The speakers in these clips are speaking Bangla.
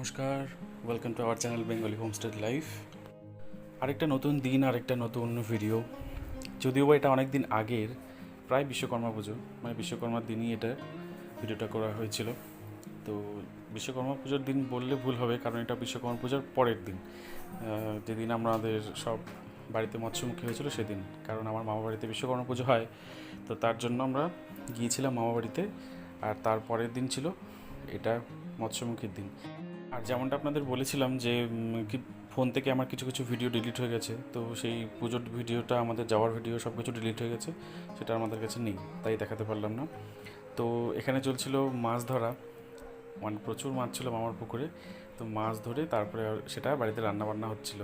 নমস্কার, welcome to our channel Bengali homestay life. আরেকটা নতুন দিন, আরেকটা নতুন ভিডিও। যদিও বা এটা অনেক দিন আগের, প্রায় বিশ্বকর্মা পুজো, মানে বিশ্বকর্মার দিনই এটা ভিডিওটা করা হয়েছিল। তো বিশ্বকর্মা পুজোর দিন বললে ভুল হবে, কারণ এটা বিশ্বকর্মা পুজোর পরের দিন, যেদিন আমাদের সব বাড়িতে মৎস্যমুখী হয়েছিল সেদিন। কারণ আমার মামা বাড়িতে বিশ্বকর্মা পুজো হয়, তো তার জন্য আমরা গিয়েছিলাম মামা বাড়িতে। আর তার পরের দিন ছিল এটা মৎস্যমুখীর দিন। আর যেমনটা আপনাদের বলেছিলাম যে কি ফোন থেকে আমার কিছু কিছু ভিডিও ডিলিট হয়ে গেছে, তো সেই পুজোর ভিডিওটা, আমাদের যাওয়ার ভিডিও সব কিছু ডিলিট হয়ে গেছে, সেটা আমাদের কাছে নেই, তাই দেখাতে পারলাম না। তো এখানে চলছিল মাছ ধরা, মানে প্রচুর মাছ ছিল মামার পুকুরে। তো মাছ ধরে তারপরে সেটা বাড়িতে রান্নাবান্না হচ্ছিল।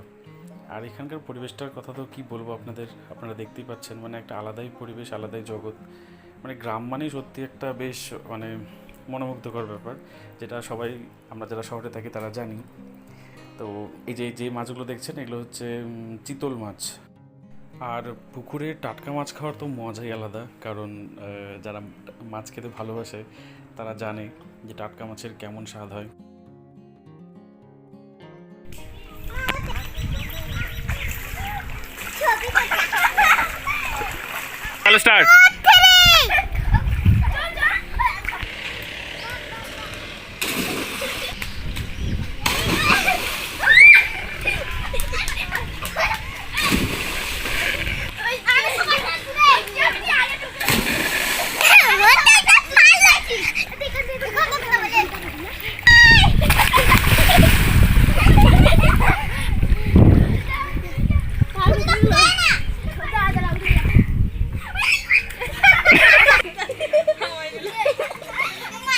আর এখানকার পরিবেশটার কথা তো কী বলবো আপনাদের, আপনারা দেখতেই পাচ্ছেন, মানে একটা আলাদাই পরিবেশ, আলাদাই জগৎ। মানে গ্রাম মানেই সত্যি একটা বেশ মানে মনোমুগ্ধকর ব্যাপার, যেটা সবাই আমরা যারা শহরে থাকি তারা জানি। তো এই যে যে মাছগুলো দেখছেন এগুলো হচ্ছে চিতল মাছ। আর পুকুরে টাটকা মাছ খাওয়ার তো মজাই আলাদা, কারণ যারা মাছ খেতে ভালোবাসে তারা জানে যে টাটকা মাছের কেমন স্বাদ হয়। Hello start.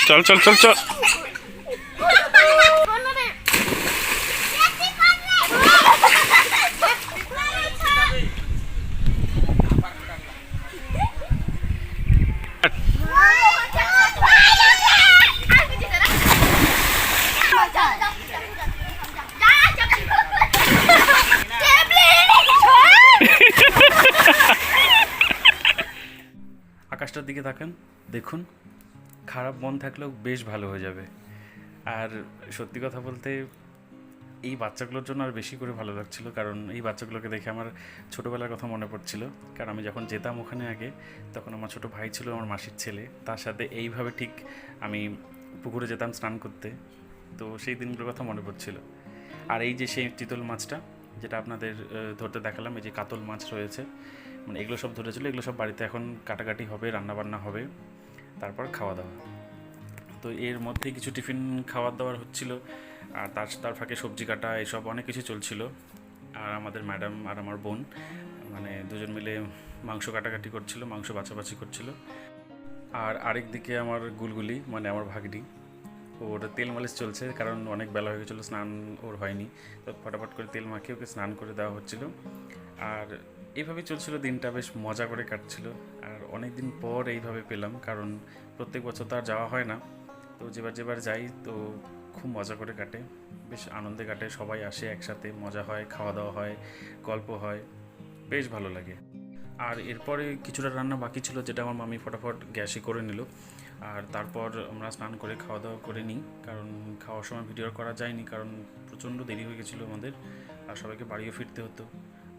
চল চল চল চল। আকাশটার দিকে তাকান, দেখুন, খারাপ মন থাকলেও বেশ ভালো হয়ে যাবে। আর সত্যি কথা বলতে এই বাচ্চাগুলোর জন্য আর বেশি করে ভালো লাগছিল, কারণ এই বাচ্চাগুলোকে দেখে আমার ছোটোবেলার কথা মনে পড়ছিল। কারণ আমি যখন যেতাম ওখানে আগে, তখন আমার ছোটো ভাই ছিল, আমার মাসির ছেলে, তার সাথে এইভাবে ঠিক আমি পুকুরে যেতাম স্নান করতে। তো সেই দিনগুলোর কথা মনে পড়ছিল। আর এই যে সেই চিতল মাছটা যেটা আপনাদের ধরতে দেখালাম, এই যে কাতল মাছ রয়েছে, মানে এগুলো সব ধরেছিল, এগুলো সব বাড়িতে এখন কাটাকাটি হবে, রান্নাবান্না হবে, তারপর খাওয়া দাওয়া। তো এর মধ্যে কিছু টিফিন খাওয়ার দাওয়ার হচ্ছিল, আর তার ফাঁকে সবজি কাটা এসব অনেক কিছু চলছিল। আর আমাদের ম্যাডাম আর আমার বোন মানে দুজন মিলে মাংস কাটাকাটি করছিল, মাংস বাছাবাছি করছিল। আর আরেক দিকে আমার গুলগুলি, মানে আমার ভাগ্নি, ওর তেল মালিশ চলছে, কারণ অনেক বেলা হয়ে গেছিলো, স্নান ওর হয়নি। তো ফটাফট করে তেল মাখিয়ে ওকে স্নান করে দেওয়া হচ্ছিল। আর এইভাবেই চলছিল দিনটা, বেশ মজা করে কাটছিল। আর অনেক দিন পর এইভাবে পেলাম, কারণ প্রত্যেক বছর তো আর যাওয়া হয় না। তো যেবার যেবার যাই তো খুব মজা করে কাটে, বেশ আনন্দে কাটে, সবাই আসে একসাথে, মজা হয়, খাওয়া দাওয়া হয়, গল্প হয়, বেশ ভালো লাগে। আর এরপরে কিছুটা রান্না বাকি ছিল, যেটা আমার মামি ফটাফট গ্যাসে করে নিল। আর তারপর আমরা স্নান করে খাওয়া দাওয়া করে নিই, কারণ খাওয়ার সময় ভিডিও করা যায়নি, কারণ প্রচণ্ড দেরি হয়ে গেছিলো আমাদের, আর সবাইকে বাড়িও ফিরতে হতো।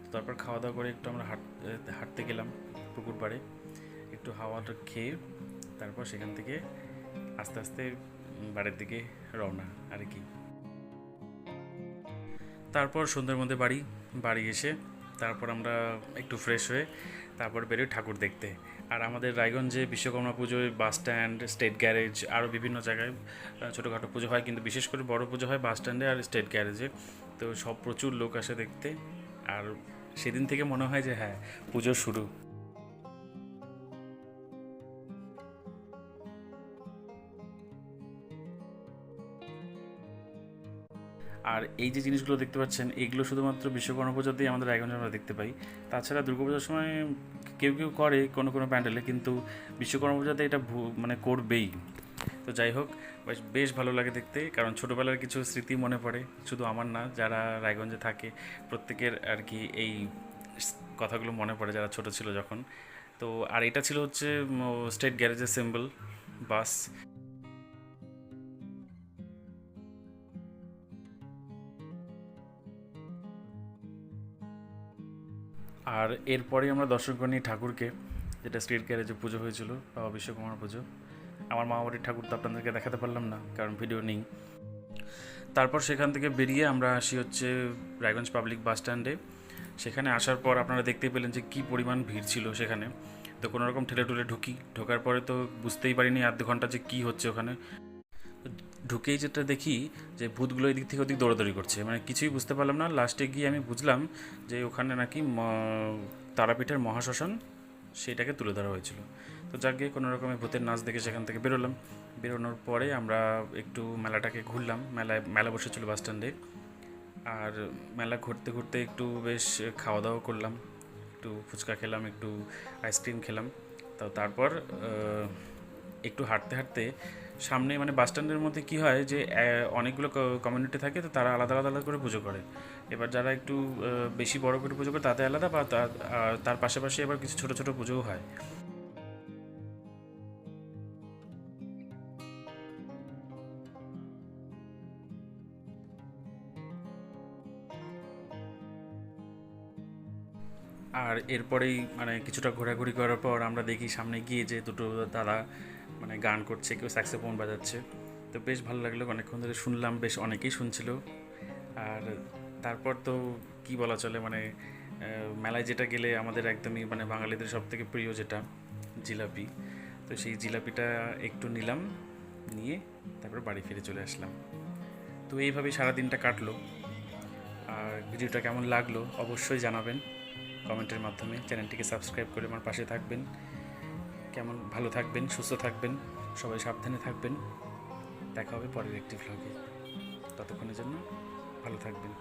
তো তারপর খাওয়া দাওয়া করে একটু আমরা হাঁটতে গেলাম পুকুর পাড়ে, একটু হাওয়াটা খেয়ে তারপর সেখান থেকে আস্তে আস্তে বাড়ির দিকে রওনা আর কি। তারপর সন্ধ্যের মধ্যে বাড়ি এসে তারপর আমরা একটু ফ্রেশ হয়ে তারপর বেরোই ঠাকুর দেখতে। আর আমাদের রায়গঞ্জে বিশ্বকর্মা পুজোয় বাস স্ট্যান্ড, স্টেট গ্যারেজ, আরও বিভিন্ন জায়গায় ছোটোখাটো পুজো হয়, কিন্তু বিশেষ করে বড় পুজো হয় বাস স্ট্যান্ডে আর স্টেট গ্যারেজে। তো সব প্রচুর লোক আসে দেখতে, আর সেদিন থেকে মনে হয় যে হ্যাঁ, পুজো শুরু। আর এই যে জিনিসগুলো দেখতে পাচ্ছেন, এগুলো শুধুমাত্র বিশ্বকর্মা পুজোতেই আমাদের রায়গঞ্জে আমরা দেখতে পাই। তাছাড়া দুর্গাপূজার সময় কেউ কেউ করে কোনো কোনো প্যান্ডেলে, কিন্তু বিশ্বকর্মা পুজোতে এটা মানে করবেই। তো যাই হোক, বেশ ভালো লাগে দেখতে, কারণ ছোটোবেলার কিছু স্মৃতি মনে পড়ে, শুধু আমার না, যারা রায়গঞ্জে থাকে প্রত্যেকের আর কি এই কথাগুলো মনে পড়ে, যারা ছোট ছিল যখন। তো আর এটা ছিল হচ্ছে স্টেট গ্যারেজের সিম্বল বাস। আর এরপরেই আমরা দর্শন করে নিই ঠাকুরকে, যেটা স্টেট গ্যারেজে পুজো হয়েছিল, বাবা বিশ্বকর্মার পুজো। আমার মামাবাড়ির ঠাকুর তো আপনাদেরকে দেখাতে পারলাম না, কারণ ভিডিও নেই। তারপর সেখান থেকে বেরিয়ে আমরা আসি হচ্ছে রায়গঞ্জ পাবলিক বাস স্ট্যান্ডে। সেখানে আসার পর আপনারা দেখতেই পেলেন যে কী পরিমাণ ভিড় ছিল সেখানে। তো কোনো রকম ঠেলে টুলে ঢোকার পরে তো বুঝতেই পারিনি আধ ঘন্টা যে কী হচ্ছে ওখানে। ঢুকেই যেটা দেখি যে ভূতগুলো এদিক থেকে ওদিক দৌড়াদৌড়ি করছে, মানে কিছুই বুঝতে পারলাম না। লাস্টে গিয়ে আমি বুঝলাম যে ওখানে নাকি তারাপীঠের মহাশ্মশান, সেটাকে তুলে ধরা হয়েছিল। তো যাক গিয়ে কোনো রকমের ভূতের নাচ দেখে সেখান থেকে বেরোলাম। বেরোনোর পরে আমরা একটু মেলাটাকে ঘুরলাম। মেলা বসেছিল বাস স্ট্যান্ডে। আর মেলা ঘুরতে ঘুরতে একটু বেশ খাওয়া দাওয়া করলাম, একটু ফুচকা খেলাম, একটু আইসক্রিম খেলাম। তো তারপর একটু হাঁটতে হাঁটতে সামনে, মানে বাস স্ট্যান্ডের মধ্যে কী হয় যে অনেকগুলো কমিউনিটি থাকে, তো তারা আলাদা আলাদা করে পুজো করে। এবার যারা একটু বেশি বড় করে পুজো করে তাদের আলাদা, বা তার পাশাপাশি এবার কিছু ছোটো ছোটো পুজোও হয়। আর এরপরেই মানে কিছুটা ঘোরাঘুরি করার পর আমরা দেখি সামনে গিয়ে যে দুটো দাদা মানে গান করছে, কেউ স্যাক্সোফোন বাজাচ্ছে। তো বেশ ভালো লাগলো, অনেকক্ষণ ধরে শুনলাম, বেশ অনেকেই শুনছিল। আর তারপর তো কি বলা চলে, মানে মেলায় যেটা গেলে আমাদের একদমই মানে বাঙালিদের সব থেকে প্রিয় যেটা জিলাপি, তো সেই জিলাপিটা একটু নিলাম, নিয়ে তারপর বাড়ি ফিরে চলে আসলাম। তো এইভাবেই সারাদিনটা কাটলো। আর ভিডিওটা কেমন লাগলো অবশ্যই জানাবেন কমেন্টের মাধ্যমে। চ্যানেলটিকে সাবস্ক্রাইব করে আমার পাশে থাকবেন। কেমন ভালো থাকবেন, সুস্থ থাকবেন, সবাই সাবধানে থাকবেন। দেখা হবে পরের একটি ভ্লগে। ততক্ষণের জন্য ভালো থাকবেন।